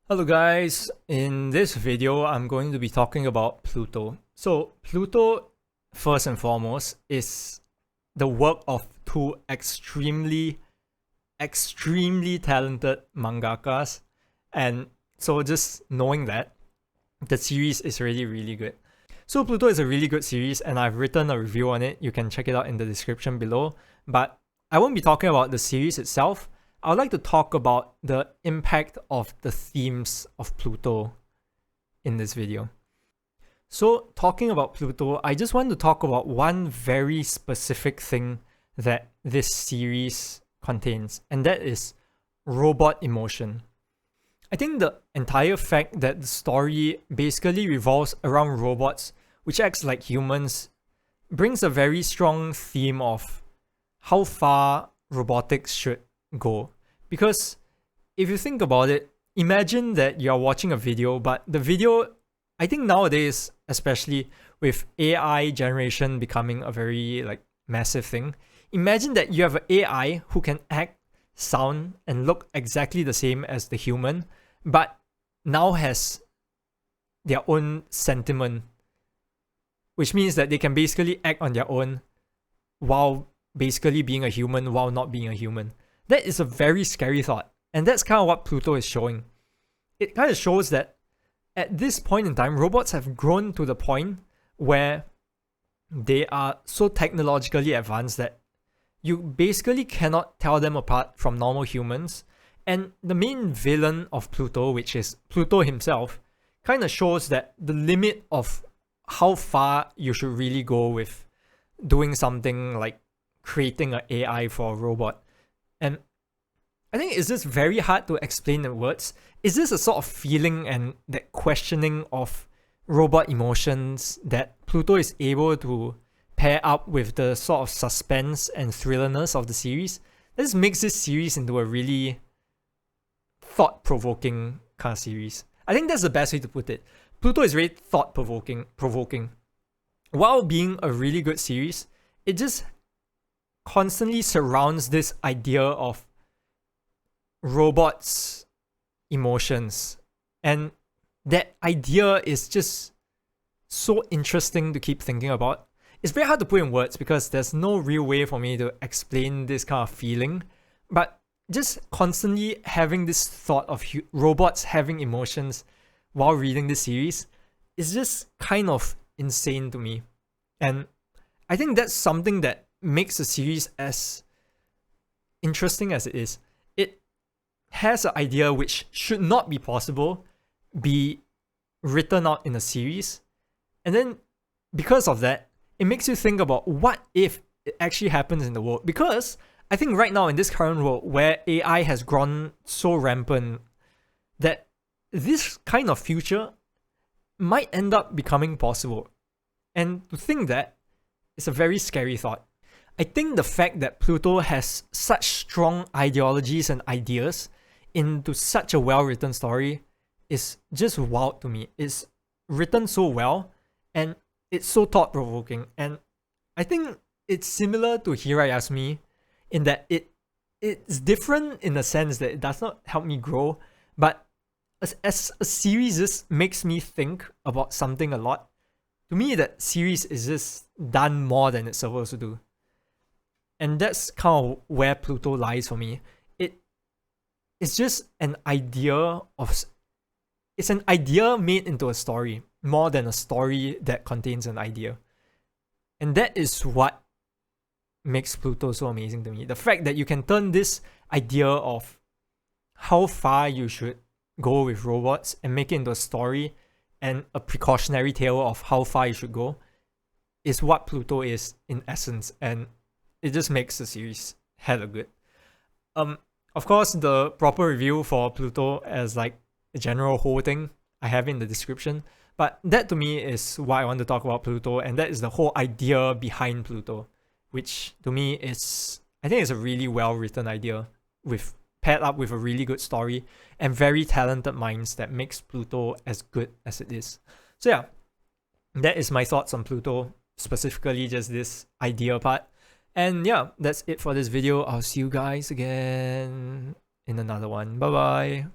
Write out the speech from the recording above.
Hello guys, in this video I'm going to be talking about Pluto. So Pluto, first and foremost, is the work of two extremely talented mangakas, and so just knowing that, the series is really good. So Pluto is a really good series and I've written a review on it. You can check it out in the description below, but I won't be talking about the series itself. I would like to talk about the impact of the themes of Pluto in this video. So talking about Pluto, I just want to talk about one very specific thing that this series contains, and that is robot emotion. I think the entire fact that the story basically revolves around robots, which acts like humans, brings a very strong theme of how far robotics should go. Because if you think about it, imagine that you're watching a video, but the video, I think nowadays, especially with AI generation becoming a very massive thing, imagine that you have an AI who can act, sound, and look exactly the same as the human, but now has their own sentiment, which means that they can basically act on their own while basically being a human while not being a human. That is a very scary thought, and that's kind of what Pluto is showing. It kind of shows that at this point in time, robots have grown to the point where they are so technologically advanced that you basically cannot tell them apart from normal humans. And the main villain of Pluto, which is Pluto himself, kind of shows that the limit of how far you should really go with doing something like creating an AI for a robot. And I think it's just very hard to explain in words. Is this a sort of feeling and that questioning of robot emotions that Pluto is able to pair up with the sort of suspense and thrillerness of the series? This makes this series into a really thought-provoking kind of series. I think that's the best way to put it. Pluto is very thought-provoking. While being a really good series, it just constantly surrounds this idea of robots' emotions, and that idea is just so interesting to keep thinking about. It's very hard to put in words because there's no real way for me to explain this kind of feeling, but just constantly having this thought of robots having emotions while reading this series is just kind of insane to me. And I think that's something that makes the series as interesting as it is. It has an idea which should not be possible be written out in a series, and then because of that, it makes you think about what if it actually happens in the world. Because I think right now in this current world where AI has grown so rampant, that this kind of future might end up becoming possible. And to think that is a very scary thought. I think the fact that Pluto has such strong ideologies and ideas into such a well-written story is just wild to me. It's written so well and it's so thought-provoking. And I think it's similar to Hirayasumi in that it's different in the sense that it does not help me grow, but as a series just makes me think about something a lot. To me, that series is just done more than it's supposed to do. And that's kind of where Pluto lies for me. It's just an idea it's an idea made into a story, more than a story that contains an idea. And that is what makes Pluto so amazing to me. The fact that you can turn this idea of how far you should go with robots and make it into a story and a precautionary tale of how far you should go is what Pluto is in essence. And it just makes the series hella good. Of course, the proper review for Pluto as like a general whole thing I have in the description. But that to me is why I want to talk about Pluto, and that is the whole idea behind Pluto, which to me is, I think it's a really well written idea with paired up with a really good story and very talented minds that makes Pluto as good as it is. So yeah, that is my thoughts on Pluto, specifically just this idea part. And yeah, that's it for this video. I'll see you guys again in another one. Bye bye.